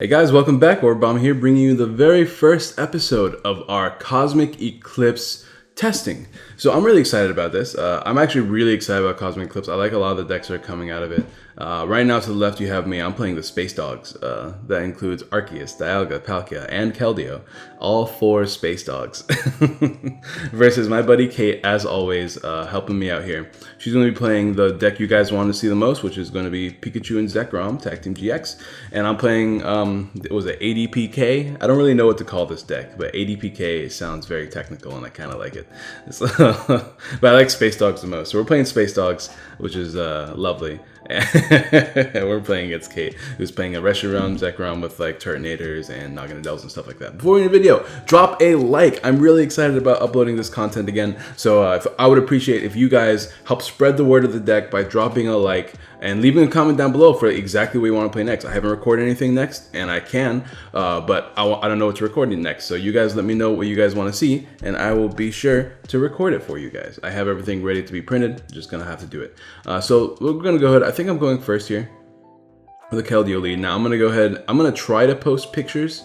Hey guys, welcome back. Origami here, bringing you the very first episode of our Cosmic Eclipse testing. So I'm really excited about this. I'm actually really excited about Cosmic Eclipse. I like a lot of the decks that are coming out of it. Right now to the left you have me. I'm playing the Space Dogs. That includes Arceus, Dialga, Palkia, and Keldeo. All four Space Dogs. Versus my buddy Kate, as always, helping me out here. She's going to be playing the deck you guys want to see the most, which is going to be Pikachu and Zekrom, Tag Team GX. And I'm playing, it was an ADPK. I don't really know what to call this deck, but ADPK sounds very technical and I kind of like it. But I like Space Dogs the most. So we're playing Space Dogs, which is lovely. We're playing against Kate, who's playing a Reshiram, Zekrom with like Turtonators and Naganadels and stuff like that. Before we end the video, drop a like. I'm really excited about uploading this content again, so I would appreciate if you guys help spread the word of the deck by dropping a like and leaving a comment down below for exactly what you want to play next. I haven't recorded anything next, and I can, but I don't know what to record next. So you guys let me know what you guys want to see, and I will be sure to record it for you guys. I have everything ready to be printed, just gonna have to do it. So we're gonna go ahead. I think I'm going first here with the Keldeo lead. Now I'm gonna go ahead. I'm gonna try to post pictures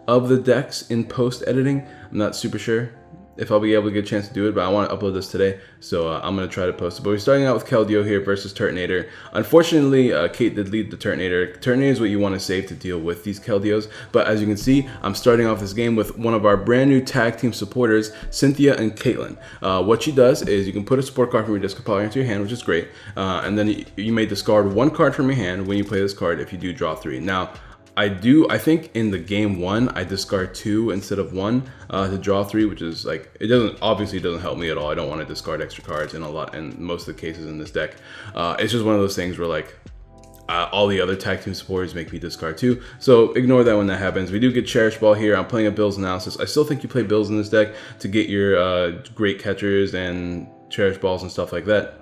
of the decks in post editing. I'm not super sure if I'll be able to get a chance to do it, but I want to upload this today, so I'm going to try to post it. But we're starting out with Keldeo here versus Turtonator. Unfortunately, Kate did lead the Turtonator. Turtonator is what you want to save to deal with these Keldeos, but as you can see, I'm starting off this game with one of our brand new tag team supporters, Cynthia and Caitlin. What she does is you can put a support card from your discard pile into your hand, which is great, and then you may discard one card from your hand when you play this card if you do draw 3. Now, I think in the game 1, I discard 2 instead of 1 to draw 3, which is like, obviously doesn't help me at all. I don't want to discard extra cards in most of the cases in this deck. It's just one of those things where like, all the other tag team supporters make me discard 2. So ignore that when that happens. We do get Cherish Ball here. I'm playing a Bills Analysis. I still think you play Bills in this deck to get your great catchers and Cherish Balls and stuff like that.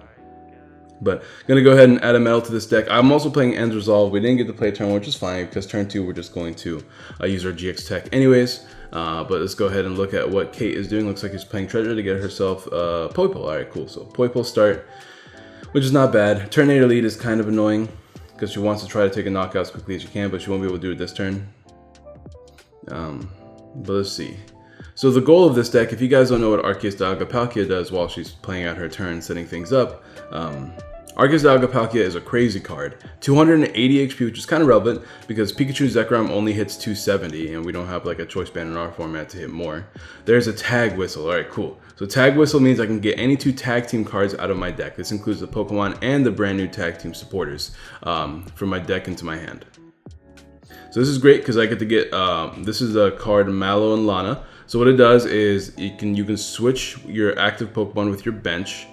But gonna go ahead and add a metal to this deck. I'm also playing End's Resolve. We didn't get to play turn 1, which is fine, because turn 2 we're just going to use our GX tech anyways. But let's go ahead and look at what Kate is doing. Looks like she's playing Treasure to get herself Poipole. Alright, cool. So Poipole start, which is not bad. Turtonator lead is kind of annoying, because she wants to try to take a knockout as quickly as she can, but she won't be able to do it this turn. But let's see. So the goal of this deck, if you guys don't know what Arceus Dialga Palkia does while she's playing out her turn, setting things up, Arceus Dialga Palkia is a crazy card. 280 HP, which is kind of relevant because Pikachu Zekrom only hits 270 and we don't have like a choice band in our format to hit more. There's a Tag Whistle. Alright, cool. So Tag Whistle means I can get any 2 tag team cards out of my deck. This includes the Pokemon and the brand new tag team supporters from my deck into my hand. So this is great because I get to get, this is a card Mallow and Lana. So what it does is you can switch your active Pokemon with your bench,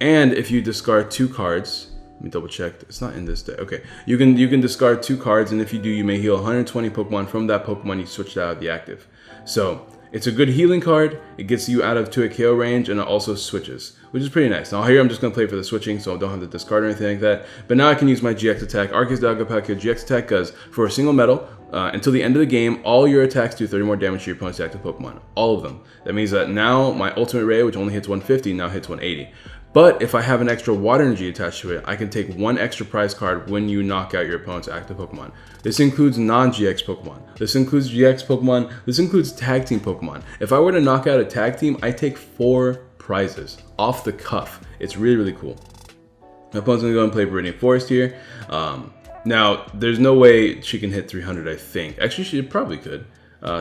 and if you discard 2 cards, let me double check. It's not in this deck. Okay, you can discard 2 cards, and if you do, you may heal 120 Pokemon from that Pokemon you switched out of the active. So it's a good healing card. It gets you out of 2 KO range, and it also switches, which is pretty nice. Now here I'm just gonna play for the switching, so I don't have to discard or anything like that. But now I can use my GX attack. Arceus Dialga Palkia GX attack does for a single metal. Until the end of the game, all your attacks do 30 more damage to your opponent's active Pokemon. All of them. That means that now my Ultimate Ray, which only hits 150, now hits 180. But if I have an extra Water Energy attached to it, I can take 1 extra prize card when you knock out your opponent's active Pokemon. This includes non-GX Pokemon. This includes GX Pokemon. This includes Tag Team Pokemon. If I were to knock out a Tag Team, I take 4 prizes off the cuff. It's really, really cool. My opponent's gonna go and play Viridian Forest here. Now, there's no way she can hit 300, I think. Actually, she probably could.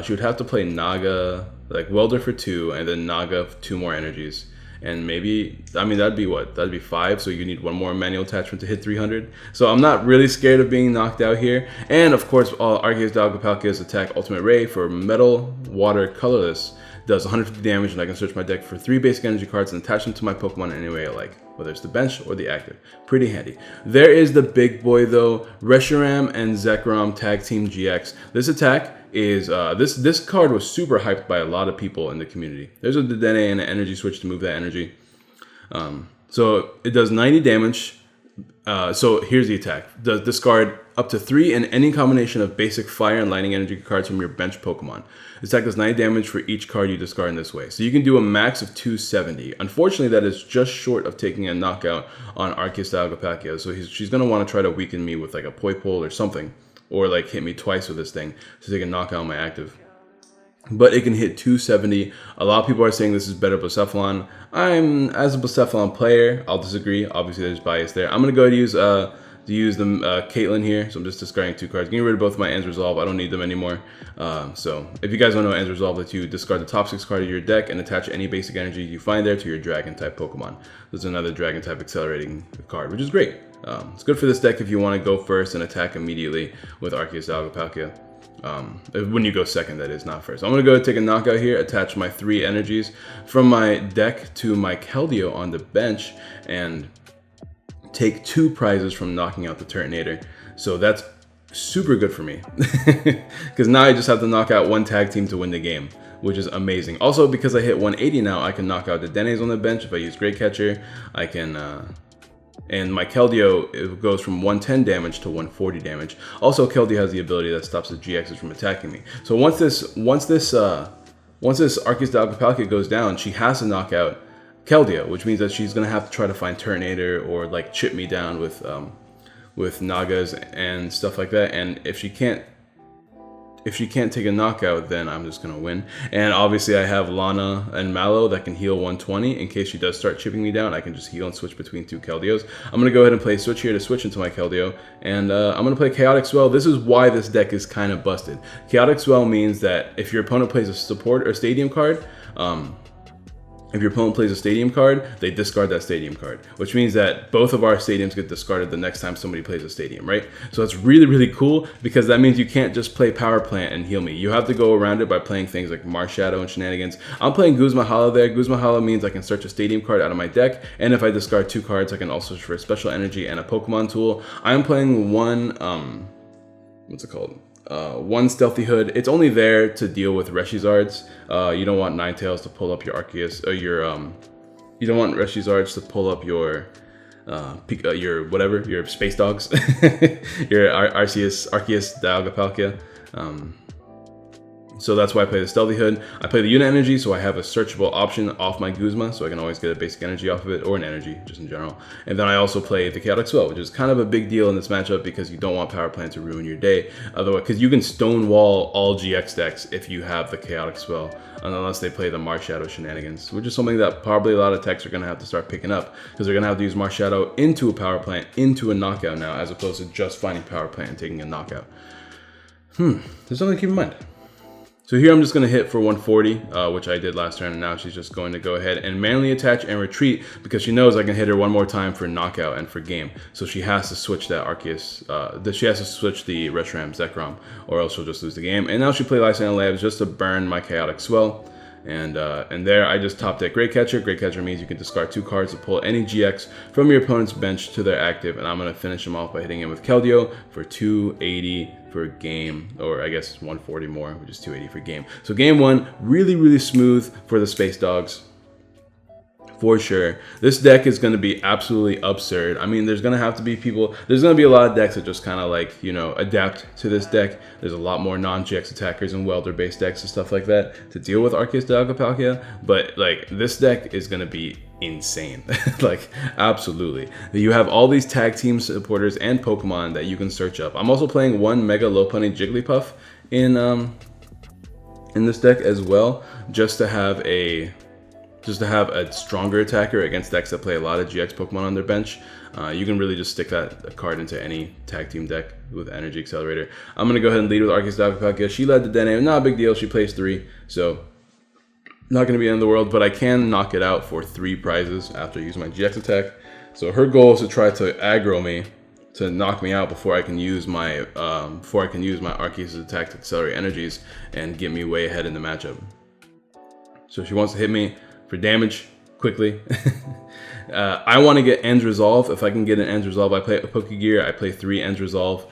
She would have to play Naga, like Welder for 2, and then Naga for 2 more energies. And maybe, I mean, that'd be what? That'd be 5, so you need 1 more manual attachment to hit 300. So I'm not really scared of being knocked out here. And of course, Arceus Dialga Palkia's attack Ultimate Ray for Metal, Water, Colorless does 150 damage, and I can search my deck for 3 basic energy cards and attach them to my Pokemon any way I like, whether it's the bench or the active. Pretty handy. There is the big boy though, Reshiram and Zekrom Tag Team GX. This attack is, this card was super hyped by a lot of people in the community. There's a Dedenne and an energy switch to move that energy. So it does 90 damage. So here's the attack. Does discard up to 3 in any combination of basic fire and lightning energy cards from your bench Pokemon. This attack does 90 damage for each card you discard in this way. So you can do a max of 270. Unfortunately, that is just short of taking a knockout on Arceus Dialga Palkia. So she's going to want to try to weaken me with like a Poipole or something. or like hit me twice with this thing to take a knockout on my active. But it can hit 270. A lot of people are saying this is better Blacephalon. As a Blacephalon player, I'll disagree. Obviously, there's bias there. I'm gonna go ahead and use the Caitlyn here. So I'm just discarding 2 cards, getting rid of both of my Ends Resolve. I don't need them anymore. So if you guys don't know Ends Resolve, lets you discard the top 6 card of your deck and attach any basic energy you find there to your Dragon type Pokemon. There's another Dragon type accelerating card, which is great. It's good for this deck if you want to go first and attack immediately with Arceus, Dialga, Palkia. When you go second, that is, not first. I'm going to go take a knockout here, attach my 3 energies from my deck to my Keldeo on the bench, and take 2 prizes from knocking out the Turtonator. So that's super good for me. Because now I just have to knock out 1 tag team to win the game, which is amazing. Also, because I hit 180 now, I can knock out the Denes on the bench. If I use Great Catcher, I can... and my Keldeo, it goes from 110 damage to 140 damage. Also, Keldeo has the ability that stops the GXs from attacking me. So once this Arceus, Dialga, Palkia goes down, she has to knock out Keldeo, which means that she's gonna have to try to find Turtonator or like chip me down with Nagas and stuff like that. And if she can't take a knockout, then I'm just gonna win. And obviously I have Lana and Mallow that can heal 120 in case she does start chipping me down. I can just heal and switch between 2 Keldeos. I'm gonna go ahead and play Switch here to switch into my Keldeo, and I'm gonna play Chaotic Swell. This is why this deck is kind of busted. Chaotic Swell means that if your opponent plays a support or stadium card, if your opponent plays a stadium card, they discard that stadium card, which means that both of our stadiums get discarded the next time somebody plays a stadium, right? So it's really, really cool because that means you can't just play Power Plant and heal me. You have to go around it by playing things like Marshadow and shenanigans. I'm playing Guzma Hollow there. Guzma Hollow means I can search a stadium card out of my deck, and if I discard 2 cards, I can also search for a special energy and a Pokemon tool. I'm playing one, what's it called? One Stealthy Hood. It's only there to deal with Reshizards. You don't want Ninetales to pull up your Arceus, or you don't want Reshizards to pull up your Space Dogs, your Arceus, Dialga, Palkia. So that's why I play the Stealthy Hood. I play the Unit Energy, so I have a searchable option off my Guzma, so I can always get a basic energy off of it, or an energy, just in general. And then I also play the Chaotic Swell, which is kind of a big deal in this matchup because you don't want Power Plant to ruin your day. Otherwise, because you can stonewall all GX decks if you have the Chaotic Swell, unless they play the Marshadow shenanigans, which is something that probably a lot of techs are going to have to start picking up, because they're going to have to use Marshadow into a Power Plant, into a knockout now, as opposed to just finding Power Plant and taking a knockout. There's something to keep in mind. So here I'm just going to hit for 140, which I did last turn, and now she's just going to go ahead and manually attach and retreat because she knows I can hit her one more time for knockout and for game. So she has to switch that Arceus, she has to switch the Reshiram Zekrom, or else she'll just lose the game. And now she played Lysandre Labs just to burn my Chaotic Swell. And there I just top deck Great Catcher. Great Catcher means you can discard 2 cards to pull any GX from your opponent's bench to their active, and I'm going to finish him off by hitting him with Keldeo for 280 for game, or I guess 140 more, which is 280 for game. So game 1, really, really smooth for the Space Dogs. For sure. This deck is going to be absolutely absurd. I mean, there's going to have to be people, there's going to be a lot of decks that just kind of like, you know, adapt to this deck. There's a lot more non-GX attackers and welder-based decks and stuff like that to deal with Arceus, Dialga, Palkia. But like, this deck is going to be insane. Like, absolutely. You have all these tag team supporters and Pokemon that you can search up. I'm also playing 1 Mega Lopunny Jigglypuff in this deck as well, just to have a stronger attacker against decks that play a lot of GX Pokemon on their bench. You can really just stick that card into any tag team deck with Energy Accelerator. I'm going to go ahead and lead with Arceus, Dialga, Palkia. She led the Dene, not a big deal. She plays 3, so not going to be the end of the world, but I can knock it out for 3 prizes after I use my GX attack. So her goal is to try to aggro me, to knock me out before I can use my Arceus attack to accelerate energies and get me way ahead in the matchup. So she wants to hit me for damage quickly. I want to get Ends Resolve. If I can get an Ends Resolve, I play a Pokegear. I play 3 Ends Resolve.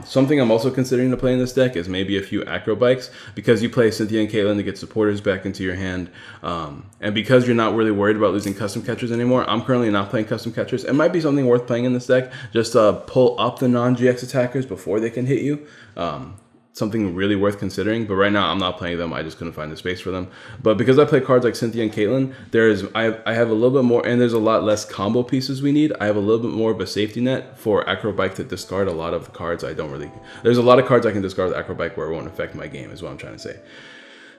Something I'm also considering to play in this deck is maybe a few Acro Bikes, because you play Cynthia and Caitlyn to get supporters back into your hand, and because you're not really worried about losing custom catchers anymore. I'm currently not playing custom catchers. It might be something worth playing in this deck, just to pull up the non-GX attackers before they can hit you. something really worth considering, but right now I'm not playing them. I just couldn't find the space for them. But because I play cards like Cynthia and Caitlyn, I have a little bit more, and there's a lot less combo pieces we need. I have a little bit more of a safety net for Acrobike to discard a lot of the cards I don't really... There's a lot of cards I can discard with Acrobike where it won't affect my game, is what I'm trying to say.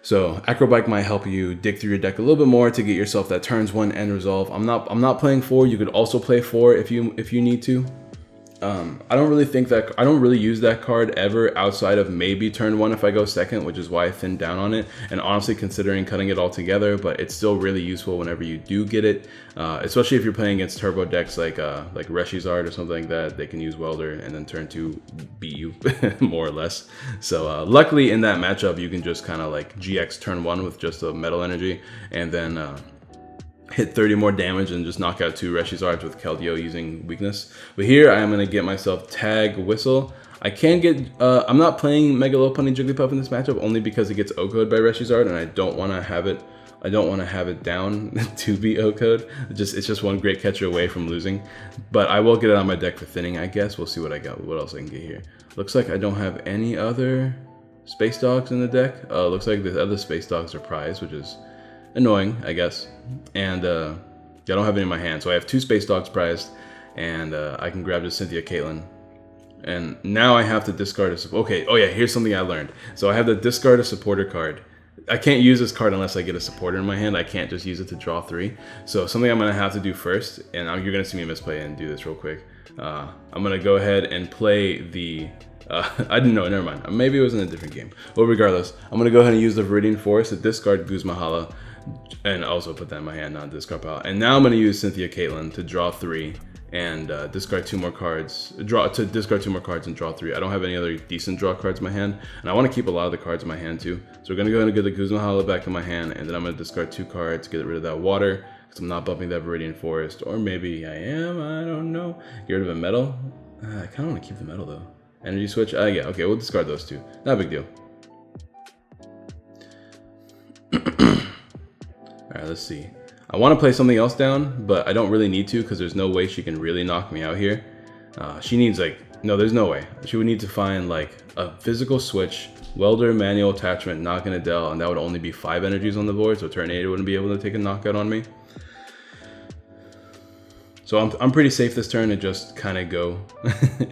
So Acrobike might help you dig through your deck a little bit more to get yourself that turns 1 end resolve. I'm not playing 4. You could also play 4 if you need to. I don't really use that card ever outside of maybe turn 1 if I go second, which is why I thinned down on it, and honestly considering cutting it all together, but it's still really useful whenever you do get it, especially if you're playing against turbo decks like Reshiram or something like that. They can use Welder and then turn 2 beat you more or less. So luckily in that matchup you can just kind of like GX turn 1 with just a metal energy and then hit 30 more damage and just knock out 2 Reshiram with Keldeo using weakness. But here I am going to get myself Tag Whistle. I can get, I'm not playing Mega Lopunny Jigglypuff in this matchup only because it gets O-code by Reshiram and I don't want to have it down to be O-code. It's just one great catcher away from losing. But I will get it on my deck for thinning, I guess. We'll see what I got, what else I can get here. Looks like I don't have any other Space Dogs in the deck. Looks like the other Space Dogs are prized, which is annoying, I guess. And I don't have any in my hand, so I have 2 Space Dogs prized, and I can grab just Cynthia Caitlyn. And now I have to discard a okay. Oh yeah, here's something I learned. So I have to discard a supporter card. I can't use this card unless I get a supporter in my hand. I can't just use it to draw 3. So something I'm gonna have to do first, and you're gonna see me misplay and do this real quick. I'm gonna go ahead and play the I didn't know, never mind. Maybe it was in a different game. Well, regardless, I'm gonna go ahead and use the Viridian Forest to discard Guzmahala, and also put that in my hand, not discard pile. And now I'm going to use Cynthia Caitlyn to draw 3 and discard 2 more cards. Discard 2 more cards and draw 3. I don't have any other decent draw cards in my hand, and I want to keep a lot of the cards in my hand too. So we're going to go ahead and get the Guzmahala back in my hand, and then I'm going to discard 2 cards, get rid of that water, because I'm not bumping that Viridian Forest. Or maybe I am, I don't know. Get rid of a metal. I kind of want to keep the metal though. Energy switch? Yeah, okay, we'll discard those 2. Not a big deal. Alright, let's see. I want to play something else down, but I don't really need to because there's no way she can really knock me out here. She needs no, there's no way. She would need to find like a physical switch, Welder, manual attachment, knock and Adele, and that would only be 5 energies on the board, so turn 8 wouldn't be able to take a knockout on me. So I'm pretty safe this turn to just kind of go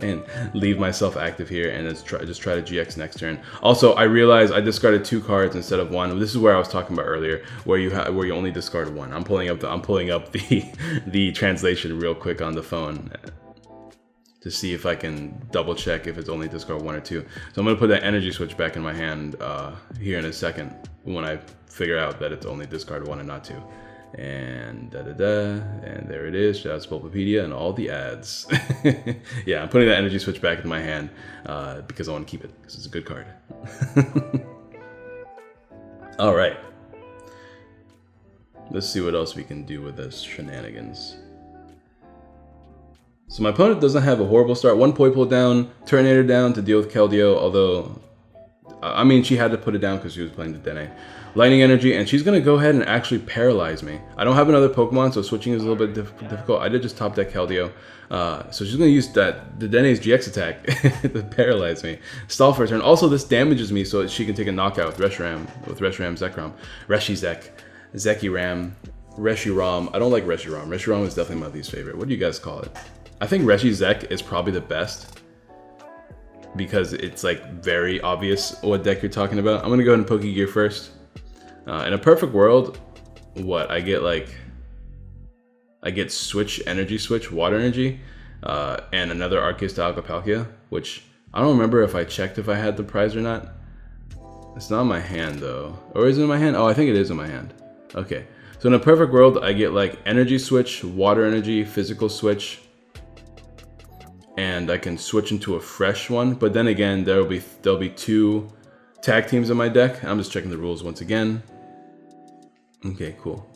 and leave myself active here and just try to GX next turn. Also, I realized I discarded 2 cards instead of 1. This is where I was talking about earlier, where you only discard 1. I'm pulling up the translation real quick on the phone to see if I can double check if it's only discard 1 or 2. So I'm gonna put that energy switch back in my hand here in a second when I figure out that it's only discard 1 and not 2. And and there it is. Shout out to Pulpopedia and all the ads. Yeah, I'm putting that energy switch back in my hand because I want to keep it because it's a good card. All right, let's see what else we can do with this shenanigans. So my opponent doesn't have a horrible start. 1 Poipole down, Turtonator down to deal with Keldeo, although I mean she had to put it down because she was playing the Dene. Lightning energy, and she's gonna go ahead and actually paralyze me. I don't have another Pokemon, so switching is a little bit difficult. I did just top deck Keldeo, so she's gonna use the Dene's GX attack to paralyze me. Stall for a turn. Also, this damages me, so she can take a knockout with Reshiram, Zekrom, Reshiram. I don't like Reshiram. Reshiram is definitely my least favorite. What do you guys call it? I think Zek is probably the best, because it's like very obvious what deck you're talking about. I'm gonna go ahead and Pokegear first. In a perfect world, what I get switch, energy switch, water energy, and another Arceus, Dialga, Palkia, which I don't remember if I checked if I had the prize or not. It's not in my hand though, or is it in my hand? Oh, I think it is in my hand. Okay, so in a perfect world, I get like energy switch, water energy, physical switch, and I can switch into a fresh one. But then again, there'll be 2 tag teams in my deck. I'm just checking the rules once again. Okay, cool.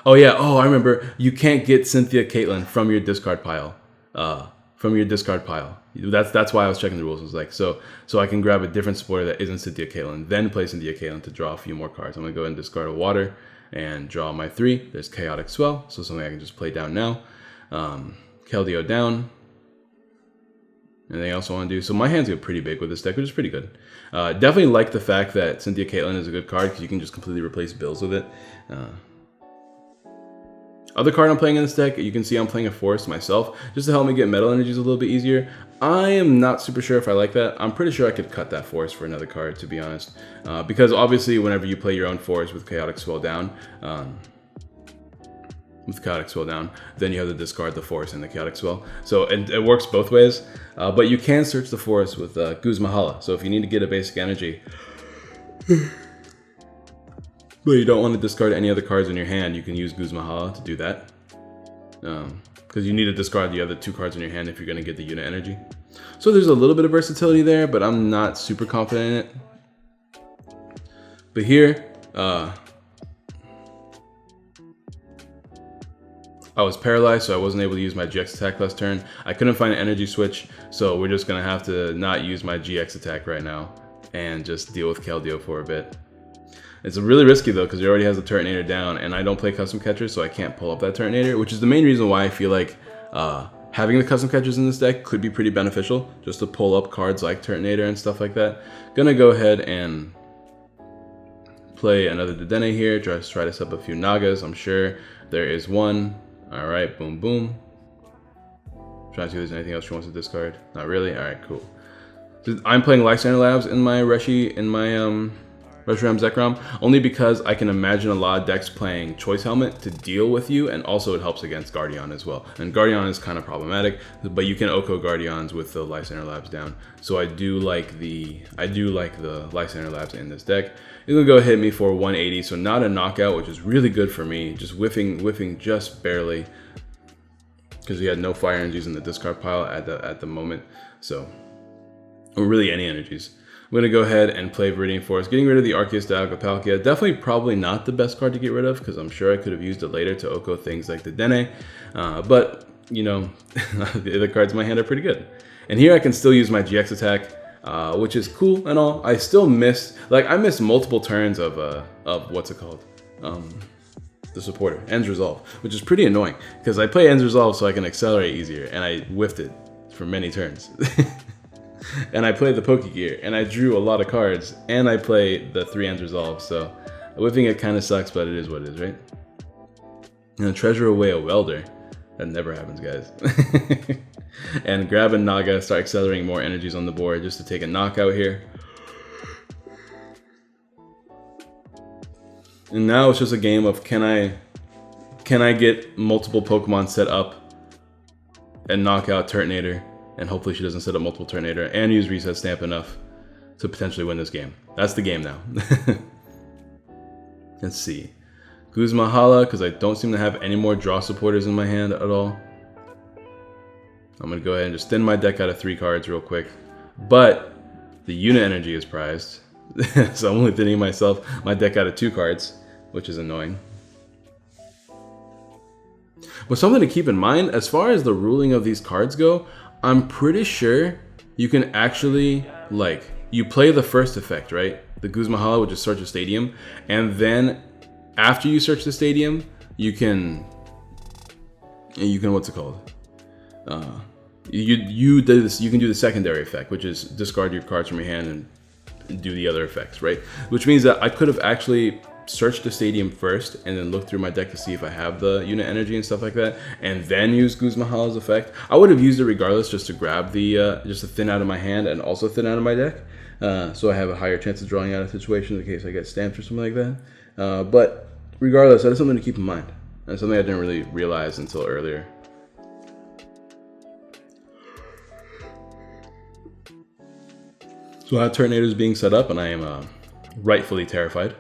Oh yeah, I remember. You can't get Cynthia Caitlyn from your discard pile. That's why I was checking the rules. It was like, so I can grab a different supporter that isn't Cynthia Caitlyn, then play Cynthia Caitlyn to draw a few more cards. I'm gonna go ahead and discard a water and draw my 3. There's Chaotic Swell, so something I can just play down now. Keldeo down. Anything else I want to do? So my hands get pretty big with this deck, which is pretty good. Definitely like the fact that Cynthia Caitlyn is a good card because you can just completely replace Bills with it. Other card I'm playing in this deck, you can see I'm playing a Forest myself, just to help me get metal energies a little bit easier. I am not super sure if I like that. I'm pretty sure I could cut that Forest for another card, to be honest. Because obviously whenever you play your own Forest with Chaotic Swell down, then you have to discard the Forest and the Chaotic Swell. So it works both ways, but you can search the Forest with Guzmahala. So if you need to get a basic energy, but you don't want to discard any other cards in your hand, you can use Guzmahala to do that. Because you need to discard the other 2 cards in your hand if you're going to get the unit energy. So there's a little bit of versatility there, but I'm not super confident in it. But here, I was paralyzed, so I wasn't able to use my GX attack last turn. I couldn't find an energy switch, so we're just going to have to not use my GX attack right now and just deal with Keldeo for a bit. It's really risky though, because he already has the Turtonator down, and I don't play custom catchers, so I can't pull up that Turtonator, which is the main reason why I feel like having the custom catchers in this deck could be pretty beneficial, just to pull up cards like Turtonator and stuff like that. Gonna go ahead and play another Dedenne here, just try to set up a few Nagas. I'm sure there is one. All right, boom, boom. Trying to see if there's anything else she wants to discard. Not really. All right, cool. So I'm playing Lysander Labs in my Reshiram Zekrom, only because I can imagine a lot of decks playing Choice Helmet to deal with you, and also it helps against Guardian as well. And Guardian is kind of problematic, but you can Oko Guardians with the Lysander Labs down. So I do like the Lysander Labs in this deck. It's gonna go hit me for 180, so not a knockout, which is really good for me. Just whiffing just barely, because he had no fire energies in the discard pile at the moment. So, or really any energies. I'm going to go ahead and play Viridian Forest, getting rid of the Arceus, Dialga, Palkia. Definitely probably not the best card to get rid of, because I'm sure I could have used it later to Oko things like the Dene. But, you know, the other cards in my hand are pretty good. And here I can still use my GX attack, which is cool and all. I still missed, I missed multiple turns of what's it called? The supporter, End's Resolve, which is pretty annoying, because I play End's Resolve so I can accelerate easier, and I whiffed it for many turns. And I played the Pokegear, and I drew a lot of cards, and I played the 3 End's Resolve, so whiffing it kind of sucks, but it is what it is, right? And treasure away a welder. That never happens, guys. And grab a Naga, start accelerating more energies on the board just to take a knockout here. And now it's just a game of can I get multiple Pokemon set up and knock out Turtonator, and hopefully she doesn't set up multiple Turtonator, and use Reset Stamp enough to potentially win this game. That's the game now. Let's see. Guzmahala, because I don't seem to have any more draw supporters in my hand at all. I'm going to go ahead and just thin my deck out of 3 cards real quick. But the unit energy is prized. So I'm only thinning my deck out of 2 cards, which is annoying. But something to keep in mind, as far as the ruling of these cards go, I'm pretty sure you can actually, you play the first effect, right? The Guzmahala, which is Search a Stadium, and then after you search the stadium, you can what's it called? You can do the secondary effect, which is discard your cards from your hand and do the other effects, right? Which means that I could have actually searched the stadium first and then looked through my deck to see if I have the unit energy and stuff like that, and then use Guzmahala's effect. I would have used it regardless, just to grab the just to thin out of my hand and also thin out of my deck, so I have a higher chance of drawing out of situations in case I get stamped or something like that. But regardless, that is something to keep in mind, and something I didn't really realize until earlier. So I have Turtonators being set up, and I am rightfully terrified.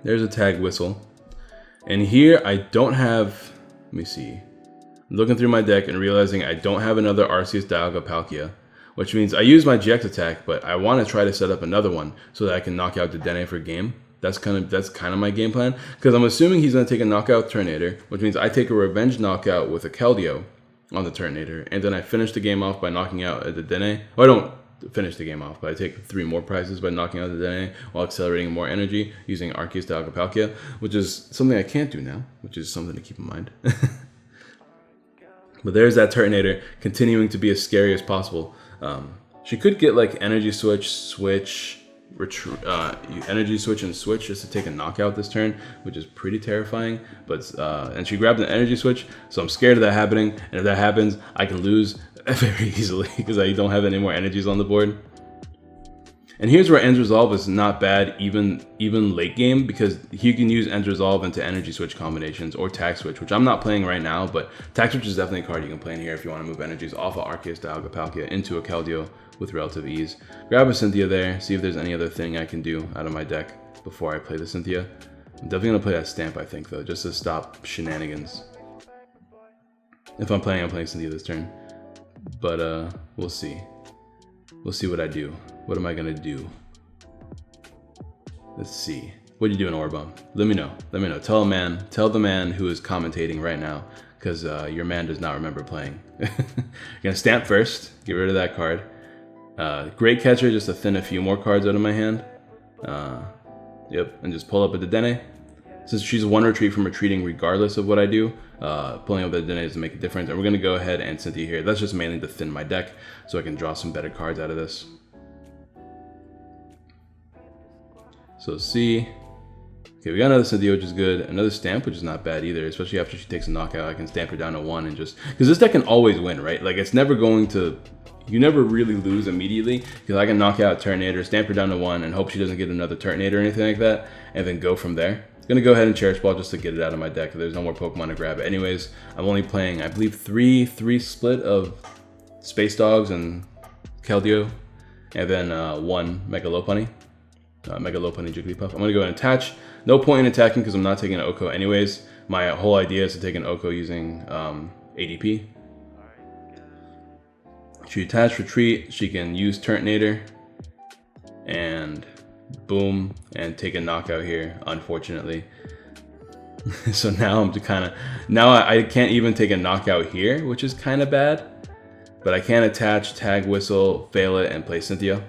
There's a tag whistle, and here I don't have, let me see, I'm looking through my deck and realizing I don't have another Arceus, Dialga, Palkia, which means I use my GX attack, but I want to try to set up another one so that I can knock out the Dene for game. That's kind of my game plan, because I'm assuming he's going to take a knockout Turtonator, which means I take a revenge knockout with a Keldeo on the Turtonator, and then I finish the game off by knocking out the Dene. Well, I don't finish the game off, but I take 3 more prizes by knocking out the Dene while accelerating more energy using Arceus, Dialga, Palkia, which is something I can't do now, which is something to keep in mind. But there's that Turtonator continuing to be as scary as possible. She could get like energy switch, energy switch and switch just to take a knockout this turn, which is pretty terrifying. But and she grabbed an energy switch, so I'm scared of that happening. And if that happens, I can lose very easily because I don't have any more energies on the board. And here's where End's Resolve is not bad, even late game, because you can use End's Resolve into energy switch combinations or tag switch, which I'm not playing right now, but tag switch is definitely a card you can play in here if you want to move energies off of Arceus, Dialga, Palkia into a Keldeo with relative ease. Grab a Cynthia there, see if there's any other thing I can do out of my deck before I play the Cynthia. I'm definitely going to play that Stamp, I think, though, just to stop shenanigans. If I'm playing Cynthia this turn. But we'll see. We'll see what I do. What am I gonna do? Let's see. What are you doing, Orabomb? Let me know. Let me know. Tell the man who is commentating right now, because your man does not remember playing. You're gonna Stamp first. Get rid of that card. Great Catcher, just to thin a few more cards out of my hand. Yep, and just pull up a Dedenne. Since she's one retreat from retreating regardless of what I do, pulling up the Dedenne doesn't make a difference. And we're gonna go ahead and Cynthia here. That's just mainly to thin my deck so I can draw some better cards out of this. So C. Okay, we got another Cynthia, which is good. Another Stamp, which is not bad either, especially after she takes a knockout. I can Stamp her down to 1 and just... Because this deck can always win, right? Like, it's never going to... You never really lose immediately, because I can knock out Turtonator, Stamp her down to 1, and hope she doesn't get another Turtonator or anything like that, and then go from there. I'm going to go ahead and Cherish Ball just to get it out of my deck. There's no more Pokemon to grab. Anyways, I'm only playing, I believe, three split of Space Dogs and Keldeo, and then 1 Mega Lopunny. Mega Lopunny Jigglypuff. I'm going to go ahead and attach. No point in attacking because I'm not taking an Oko anyways. My whole idea is to take an Oko using ADP. She attach, retreat. She can use Turtonator. And boom. And take a knockout here, unfortunately. So now I'm kind of... Now I can't even take a knockout here, which is kind of bad. But I can attach, tag, whistle, fail it, and play Cynthia.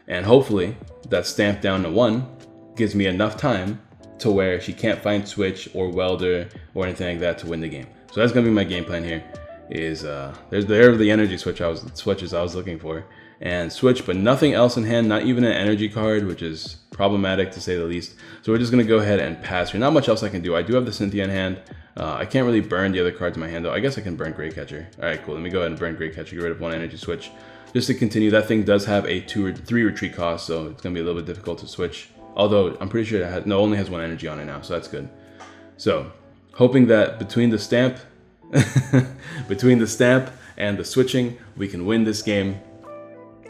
And hopefully, that Stamp down to 1 gives me enough time to where she can't find Switch or Welder or anything like that to win the game. So that's going to be my game plan here. Is there's the energy switches I was looking for. And switch, but nothing else in hand, not even an energy card, which is problematic to say the least. So we're just going to go ahead and pass here. Not much else I can do. I do have the Cynthia in hand. I can't really burn the other cards in my hand, though. I guess I can burn Great Catcher. All right, cool. Let me go ahead and burn Great Catcher, get rid of 1 energy switch. Just to continue, that thing does have a 2 or 3 retreat cost, so it's going to be a little bit difficult to switch. Although, I'm pretty sure it only has 1 energy on it now, so that's good. So, hoping that between the Stamp and the switching, we can win this game.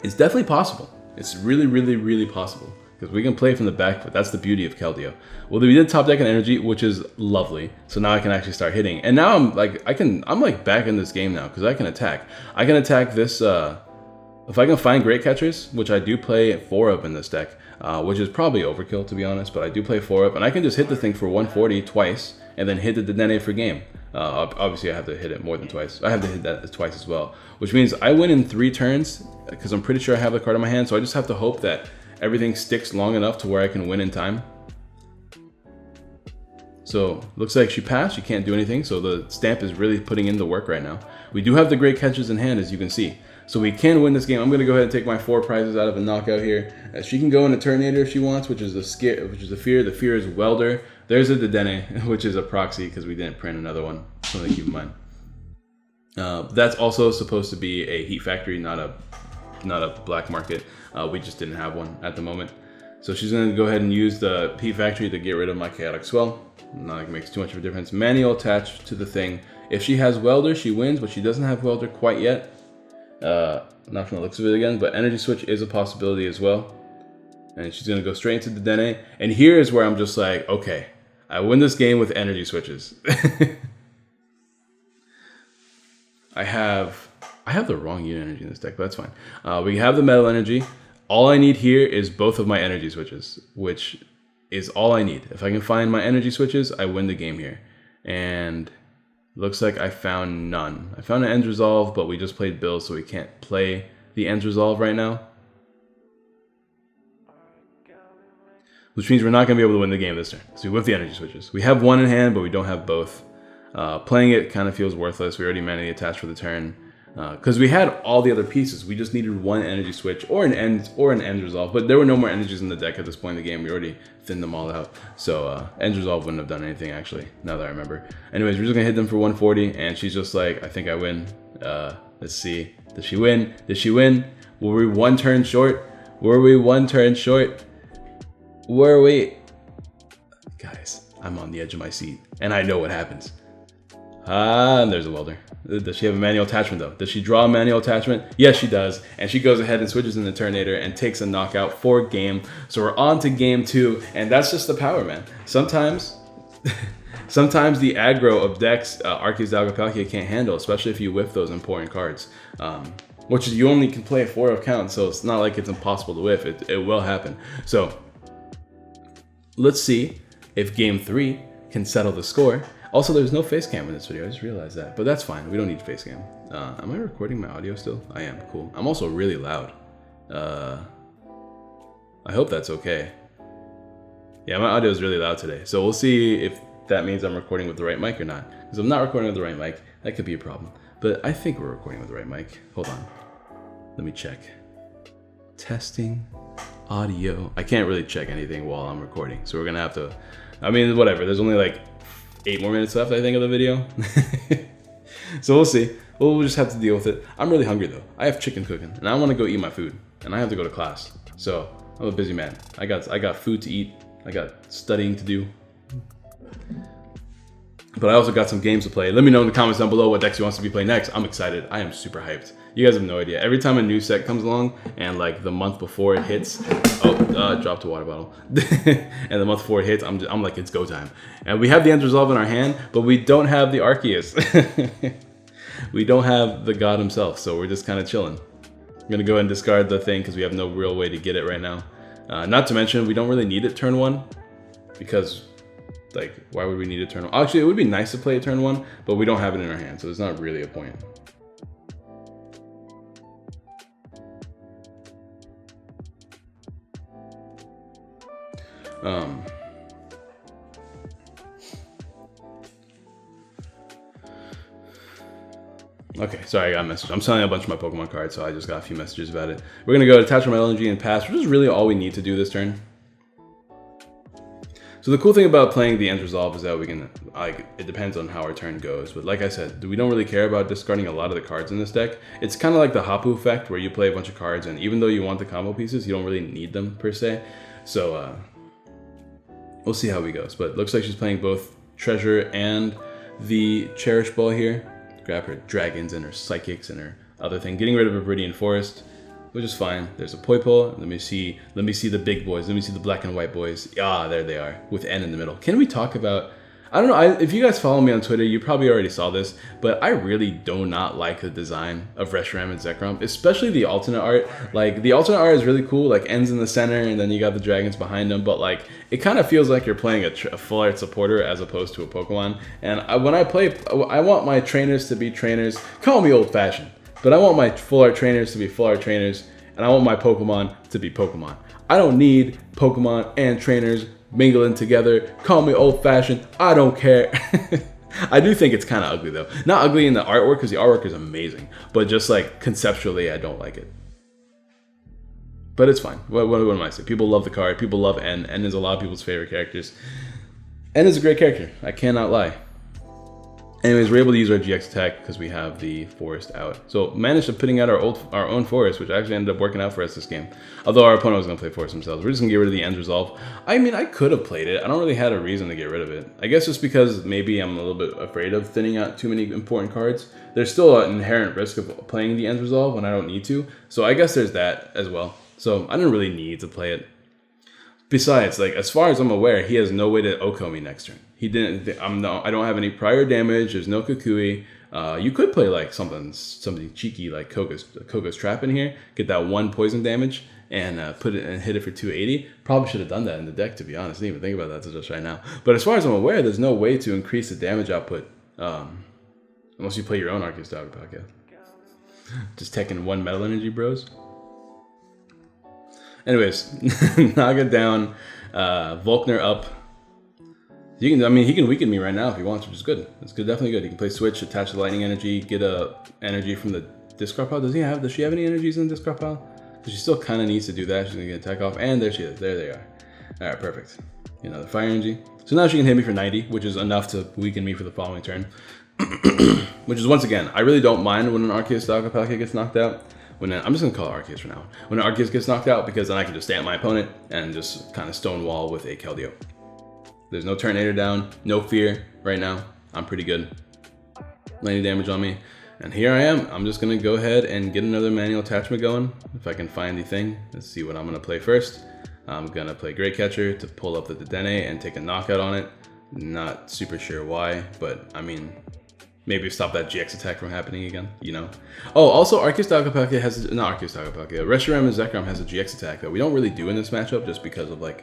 It's definitely possible. It's really, really, really possible. Because we can play from the back, but that's the beauty of Keldeo. Well, we did top deck an energy, which is lovely. So now I can actually start hitting. And now I'm like back in this game now, because I can attack. I can attack this, if I can find Great Catchers, which I do play 4-up in this deck, which is probably overkill to be honest, but I do play 4-up, and I can just hit the thing for 140 twice, and then hit the Dedenne for game. Obviously I have to hit it more than twice. I have to hit that twice as well, which means I win in 3 turns, because I'm pretty sure I have the card in my hand, so I just have to hope that everything sticks long enough to where I can win in time. So, looks like she passed, she can't do anything, so the Stamp is really putting in the work right now. We do have the Great Catchers in hand, as you can see. So we can win this game. I'm going to go ahead and take my 4 prizes out of a knockout here. She can go into Turtonator if she wants, which is the fear. The fear is Welder. There's a Dedenne, which is a proxy because we didn't print another one. Something to keep in mind. That's also supposed to be a Heat Factory, not a black market. We just didn't have one at the moment. So she's going to go ahead and use the Heat Factory to get rid of my Chaotic Swell. Not like it makes too much of a difference. Manual attached to the thing. If she has Welder, she wins, but she doesn't have Welder quite yet. Not from the looks of it again, but energy switch is a possibility as well. And she's gonna go straight into the Dedenne. And here is where I'm just like, okay, I win this game with energy switches. I have the wrong unit energy in this deck, but that's fine. We have the metal energy. All I need here is both of my energy switches, which is all I need. If I can find my energy switches, I win the game here. And looks like I found none. I found an End's Resolve, but we just played Bill, so we can't play the End's Resolve right now. Which means we're not going to be able to win the game this turn. So we whip the energy switches. We have 1 in hand, but we don't have both. Playing it kind of feels worthless. We already manually attached for the turn. Because we had all the other pieces. We just needed one energy switch or an end resolve. But there were no more energies in the deck at this point in the game. We already thinned them all out. So end resolve wouldn't have done anything actually, now that I remember. Anyways, we're just gonna hit them for 140 and she's just like, I think I win. Let's see. Does she win? Did she win? Were we one turn short? Were we one turn short? Were we? Guys, I'm on the edge of my seat and I know what happens. And there's a welder. Does she have a manual attachment though? Does she draw a manual attachment? Yes, she does. And she goes ahead and switches in the Turnator and takes a knockout for game. So we're on to game 2, and that's just the power, man. Sometimes the aggro of decks Arceus, Dialga, Palkia can't handle, especially if you whiff those important cards. Which is, you only can play a 4 of count, so it's not like it's impossible to whiff. It will happen. So let's see if game 3 can settle the score. Also, there's no face cam in this video. I just realized that, but that's fine. We don't need face cam. Am I recording my audio still? I am. Cool. I'm also really loud. I hope that's okay. Yeah, my audio is really loud today. So we'll see if that means I'm recording with the right mic or not. Because if I'm not recording with the right mic, that could be a problem. But I think we're recording with the right mic. Hold on. Let me check. Testing audio. I can't really check anything while I'm recording. So we're going to have to, I mean, whatever. There's only like 8 more minutes left, I think, of the video. So we'll see. We'll just have to deal with it. I'm really hungry though. I have chicken cooking and I want to go eat my food and I have to go to class. So I'm a busy man. I got food to eat. I got studying to do. But I also got some games to play. Let me know in the comments down below what decks you want to be playing next. I'm excited. I am super hyped. You guys have no idea. Every time a new set comes along and like the month before it hits, dropped a water bottle. And the month before it hits, I'm like, it's go time. And we have the end resolve in our hand, but we don't have the Arceus. We don't have the god himself, so we're just kind of chilling. I'm gonna go ahead and discard the thing because we have no real way to get it right now. Not to mention, we don't really need it turn 1 because, like, why would we need a turn 1? Actually, it would be nice to play a turn 1, but we don't have it in our hand, so there's not really a point. Okay, sorry, I got a message. I'm selling a bunch of my Pokemon cards, so I just got a few messages about it. We're gonna go attach my LNG and pass, which is really all we need to do this turn. So the cool thing about playing the end resolve is that we can, like, it depends on how our turn goes. But like I said, we don't really care about discarding a lot of the cards in this deck. It's kind of like the Hapu effect, where you play a bunch of cards, and even though you want the combo pieces, you don't really need them per se. So we'll see how it goes. But it looks like she's playing both Treasure and the Cherish Ball here. Grab her dragons and her psychics and her other thing. Getting rid of a Viridian Forest, which is fine. There's a Poipo. Let me see the big boys. Let me see the black and white boys. Ah, there they are, with N in the middle. Can we talk about, I don't know, if you guys follow me on Twitter, you probably already saw this, but I really do not like the design of Reshiram and Zekrom, especially the alternate art. Like, the alternate art is really cool, like ends in the center, and then you got the dragons behind them, but like, it kind of feels like you're playing a full art supporter as opposed to a Pokemon. And when I play, I want my trainers to be trainers. Call me old fashioned, but I want my full art trainers to be full art trainers, and I want my Pokemon to be Pokemon. I don't need Pokemon and trainers mingling together. Call me old fashioned, I don't care. I do think it's kind of ugly though. Not ugly in the artwork, because the artwork is amazing, but just like conceptually, I don't like it. But it's fine. What am I saying? People love the card. People love N. N is a lot of people's favorite characters. N is a great character. I cannot lie. Anyways, we're able to use our GX attack because we have the forest out. So managed to putting out our own forest, which actually ended up working out for us this game. Although our opponent was going to play forest themselves. We're just going to get rid of the end resolve. I mean, I could have played it. I don't really have a reason to get rid of it. I guess just because maybe I'm a little bit afraid of thinning out too many important cards. There's still an inherent risk of playing the end resolve when I don't need to. So I guess there's that as well. So I didn't really need to play it. Besides, like, as far as I'm aware, he has no way to Oko me next turn. He didn't. I don't have any prior damage. There's no Kukui. You could play like something cheeky like Koga's Trap in here. Get that 1 poison damage and put it and hit it for 280. Probably should have done that in the deck, to be honest. I didn't even think about that till just right now. But as far as I'm aware, there's no way to increase the damage output unless you play your own Arceus Dialga Palkia. Just taking 1 Metal Energy, bros. Anyways, Naga down, Volkner up. You can, I mean, he can weaken me right now if he wants, which is good. It's good, definitely good. He can play switch, attach the lightning energy, get a energy from the discard pile. Does she have any energies in the discard pile? Because she still kind of needs to do that. She's gonna get attack off, and there she is. There they are. All right, perfect. Another fire energy. So now she can hit me for 90, which is enough to weaken me for the following turn. Which is, once again, I really don't mind when an Arceus Dialga Palkia gets knocked out. I'm just gonna call it Arceus for now. When an Arceus gets knocked out, because then I can just stamp my opponent and just kind of stonewall with a Keldeo. There's no Turtonator down, no fear right now. I'm pretty good. 90 damage on me. And here I am. I'm just gonna go ahead and get another manual attachment going. If I can find the thing. Let's see what I'm gonna play first. I'm gonna play Great Catcher to pull up the Dedenne and take a knockout on it. Not super sure why, but I mean, maybe stop that GX attack from happening again, you know? Oh, also Arceus Dialga Palkia has, not Arceus Dialga Palkia, Reshiram and Zekrom has a GX attack that we don't really do in this matchup just because of the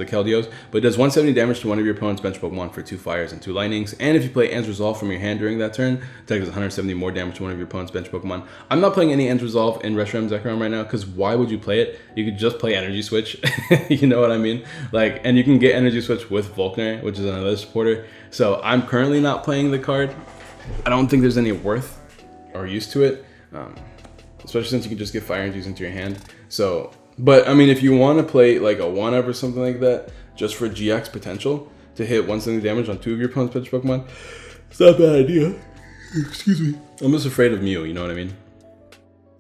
Keldeos, but it does 170 damage to one of your opponent's bench Pokemon for 2 fires and 2 lightnings, and if you play End's Resolve from your hand during that turn, attack does 170 more damage to one of your opponent's bench Pokemon. I'm not playing any End's Resolve in Reshiram Zekrom right now, because why would you play it? You could just play Energy Switch, you know what I mean? Like, and you can get Energy Switch with Volkner, which is another supporter, so I'm currently not playing the card. I don't think there's any worth or use to it, especially since you can just get Fire Energies into your hand, so... But, I mean, if you want to play, like, a 1-up or something like that, just for GX potential, to hit 170 damage on 2 of your opponent's bench Pokemon, it's not a bad idea. Excuse me. I'm just afraid of Mew, you know what I mean?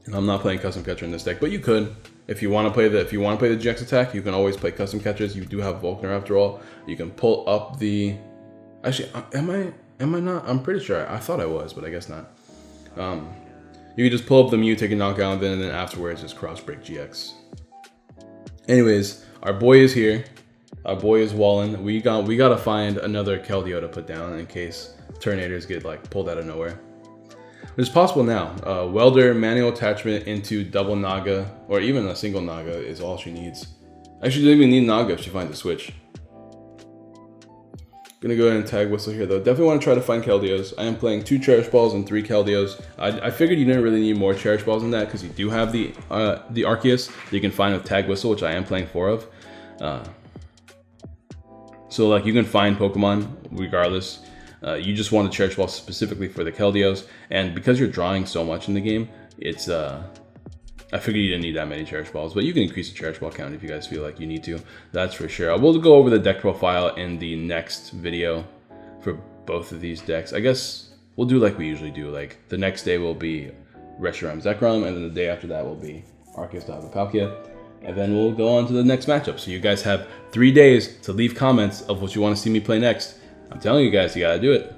And I'm not playing Custom Catcher in this deck, but you could. If you want to play the GX attack, you can always play Custom Catchers. You do have Volkner after all. You can pull up the... Actually, am I not? I'm pretty sure. I thought I was, but I guess not. You can just pull up the Mew, take a knockout, and then afterwards just cross-break GX. Anyways, our boy is here. Our boy is walling. We gotta find another Keldeo to put down in case Turtonators get like pulled out of nowhere. It's possible now. Welder, manual attachment into double Naga, or even a single Naga is all she needs. Actually, she doesn't even need Naga if she finds a switch. Gonna go ahead and tag Whistle here though. Definitely want to try to find Keldeos. I am playing 2 Cherish Balls and 3 Keldeos. I figured you didn't really need more Cherish Balls than that because you do have the Arceus that you can find with Tag Whistle, which I am playing 4 of. So like you can find Pokemon regardless. You just want the Cherish Ball specifically for the Keldeos, and because you're drawing so much in the game, it's I figured you didn't need that many Cherish Balls, but you can increase the Cherish Ball count if you guys feel like you need to. That's for sure. I will go over the deck profile in the next video for both of these decks. I guess we'll do like we usually do. Like the next day will be Reshiram Zekrom, and then the day after that will be Arceus Dialga Palkia. And then we'll go on to the next matchup. So you guys have 3 days to leave comments of what you want to see me play next. I'm telling you guys, you gotta do it.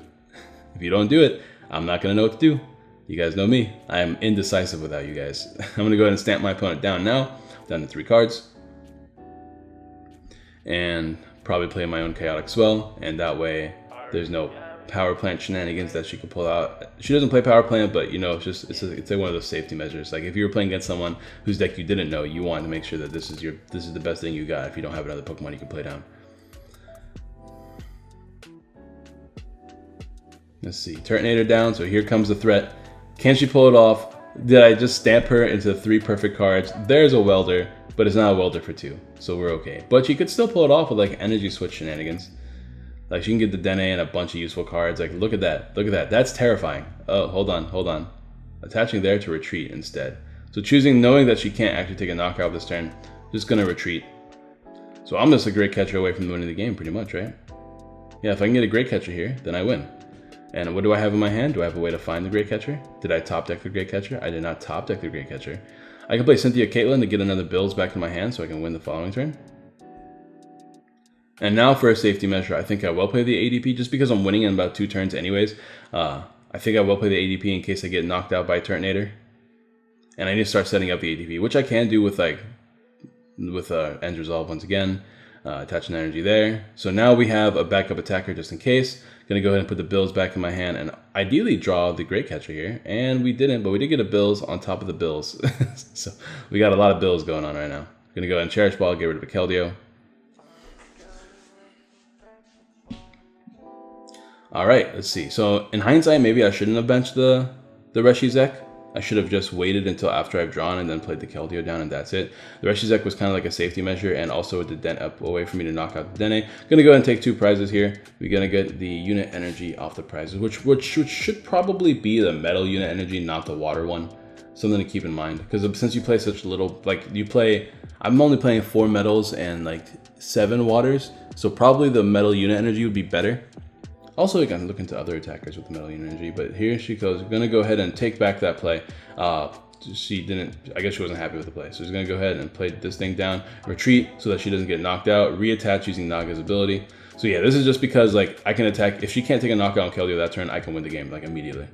If you don't do it, I'm not gonna know what to do. You guys know me. I am indecisive without you guys. I'm going to go ahead and stamp my opponent down now. Down to 3 cards. And probably play my own Chaotic Swell. And that way, there's no Power Plant shenanigans that she can pull out. She doesn't play Power Plant, but you know, it's like one of those safety measures. Like if you were playing against someone whose deck you didn't know, you want to make sure that this is the best thing you got if you don't have another Pokemon you can play down. Let's see. Turtonator down, so here comes the threat. Can she pull it off? Did I just stamp her into 3 perfect cards? There's a Welder, but it's not a Welder for 2, so we're okay. But she could still pull it off with like Energy Switch shenanigans. Like she can get the Dene and a bunch of useful cards. Like look at that, look at that. That's terrifying. Oh, hold on. Attaching there to retreat instead. So knowing that she can't actually take a knockout this turn, just gonna retreat. So I'm just a Great Catcher away from winning the game pretty much, right? Yeah, if I can get a Great Catcher here, then I win. And what do I have in my hand? Do I have a way to find the Great Catcher? Did I top deck the Great Catcher? I did not top deck the Great Catcher. I can play Cynthia Caitlyn to get another Bills back in my hand so I can win the following turn. And now for a safety measure, I think I will play the ADP just because I'm winning in about 2 turns anyways. I think I will play the ADP in case I get knocked out by Turtonator. And I need to start setting up the ADP, which I can do with End's Resolve once again. Attach an energy there. So now we have a backup attacker just in case. Gonna go ahead and put the Bills back in my hand and ideally draw the Great Catcher here. And we didn't, but we did get a Bills on top of the Bills. So we got a lot of Bills going on right now. Gonna go ahead and Cherish Ball, get rid of a Keldeo. All right, let's see. So in hindsight, maybe I shouldn't have benched the Reshi Zek. I should have just waited until after I've drawn and then played the Keldeo down, and that's it. The rest of the deck was kind of like a safety measure, and also with the dent up a way for me to knock out the Dene. Gonna go ahead and take 2 prizes here. We're gonna get the unit energy off the prizes, which should probably be the metal unit energy, not the water one. Something to keep in mind, because since you play such little, like I'm only playing 4 metals and like 7 waters, so probably the metal unit energy would be better. Also, you can look into other attackers with the metal unit energy, but here she goes. We're gonna go ahead and take back that play. She didn't, I guess she wasn't happy with the play, so she's gonna go ahead and play this thing down, retreat so that she doesn't get knocked out, reattach using Naga's ability. So yeah, this is just because like I can attack, if she can't take a knockout on Keldeo that turn, I can win the game like immediately.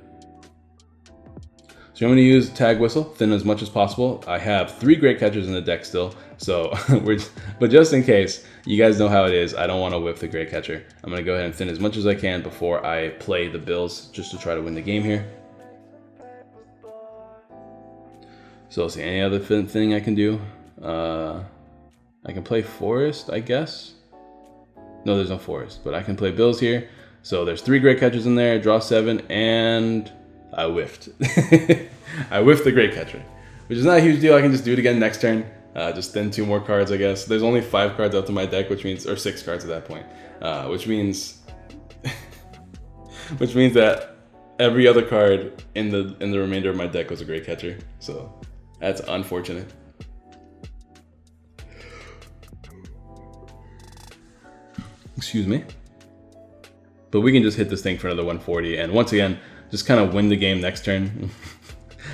So I'm going to use Tag Whistle, thin as much as possible. I have 3 great catchers in the deck still, so but just in case, you guys know how it is, I don't want to whiff the great catcher. I'm going to go ahead and thin as much as I can before I play the bills, just to try to win the game here. So let's see, any other thing I can do? I can play Forest, I guess. No, there's no Forest, but I can play bills here. So there's 3 great catchers in there, draw 7, and I whiffed. I whiffed the great catcher, which is not a huge deal. I can just do it again next turn. Just thin 2 more cards, I guess. There's only 5 cards up to my deck, which means, or 6 cards at that point, which means, which means that every other card in the remainder of my deck was a great catcher. So that's unfortunate. Excuse me. But we can just hit this thing for another 140, and once again, just kind of win the game next turn.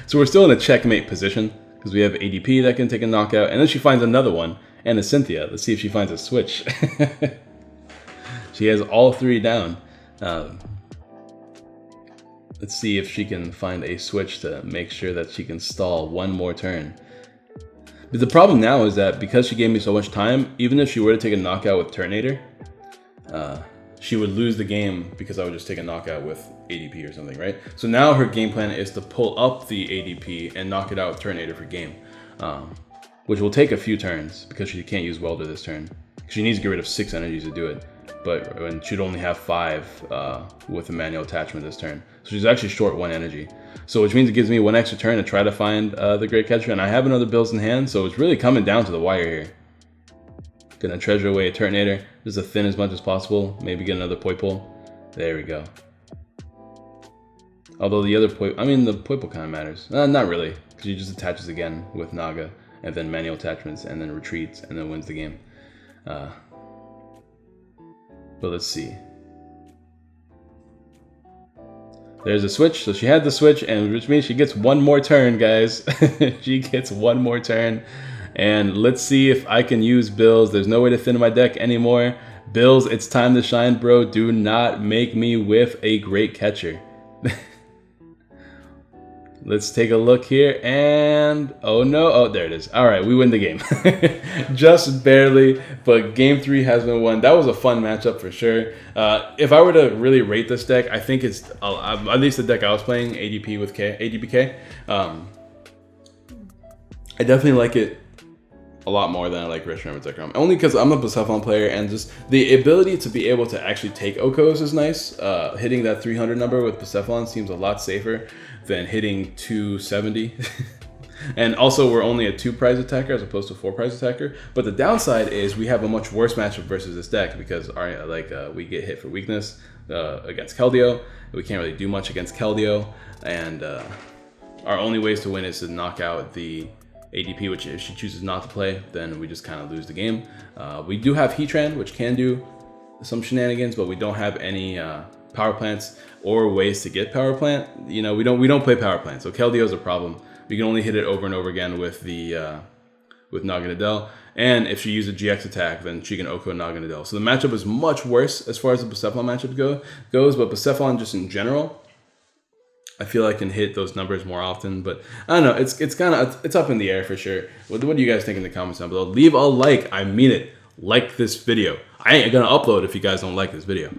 So we're still in a checkmate position because we have ADP that can take a knockout, and then she finds another one and a Cynthia. Let's see if she finds a switch. She has all 3 down. Let's see if she can find a switch to make sure that she can stall 1 more turn. But the problem now is that because she gave me so much time, even if she were to take a knockout with Turtonator, she would lose the game because I would just take a knockout with ADP or something, right? So now her game plan is to pull up the ADP and knock it out with Turtonator for game, which will take a few turns because she can't use Welder this turn. She needs to get rid of 6 energies to do it, but she'd only have 5 with a manual attachment this turn. So she's actually short 1 energy. So which means it gives me 1 extra turn to try to find the Great Catcher, and I have another bills in hand, so it's really coming down to the wire here. Gonna treasure away a Turtonator, just to thin as much as possible, maybe get another Poipole. There we go. Although the other the Poipole kind of matters. Not really, because he just attaches again with Naga, and then manual attachments, and then retreats, and then wins the game. But let's see. There's a switch, so she had the switch, and which means she gets 1 more turn, guys. She gets 1 more turn. And let's see if I can use bills. There's no way to thin my deck anymore. Bills, it's time to shine, bro. Do not make me whiff a great catcher. Let's take a look here, and oh no, oh there it is. All right, we win the game. Just barely, but game 3 has been won. That was a fun matchup for sure. If I were to really rate this deck, I think it's, at least the deck I was playing, ADP with ADPK. I definitely like it a lot more than I like Reshiram and Zekrom. Only because I'm a Persephone player, and just the ability to be able to actually take Okos is nice. Hitting that 300 number with Persephone seems a lot safer than hitting 270. And also we're only a 2 prize attacker as opposed to 4 prize attacker. But the downside is we have a much worse matchup versus this deck because we get hit for weakness against Keldeo. We can't really do much against Keldeo, and our only ways to win is to knock out the ADP, which if she chooses not to play, then we just kind of lose the game. We do have Heatran, which can do some shenanigans, but we don't have any power plants or ways to get power plant. You know, we don't play power plant, so Keldeo is a problem. We can only hit it over and over again with the with Naganadel, and if she uses a GX attack, then she can Oko Naganadel. So the matchup is much worse as far as the Persephone matchup goes, but Persephone just in general, I feel I can hit those numbers more often, but I don't know. It's kind of, it's up in the air for sure. What do you guys think in the comments down below? Leave a like. I mean it. Like this video. I ain't gonna upload if you guys don't like this video.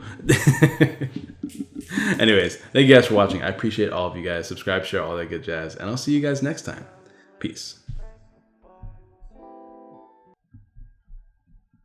Anyways, thank you guys for watching. I appreciate all of you guys. Subscribe, share, all that good jazz, and I'll see you guys next time. Peace.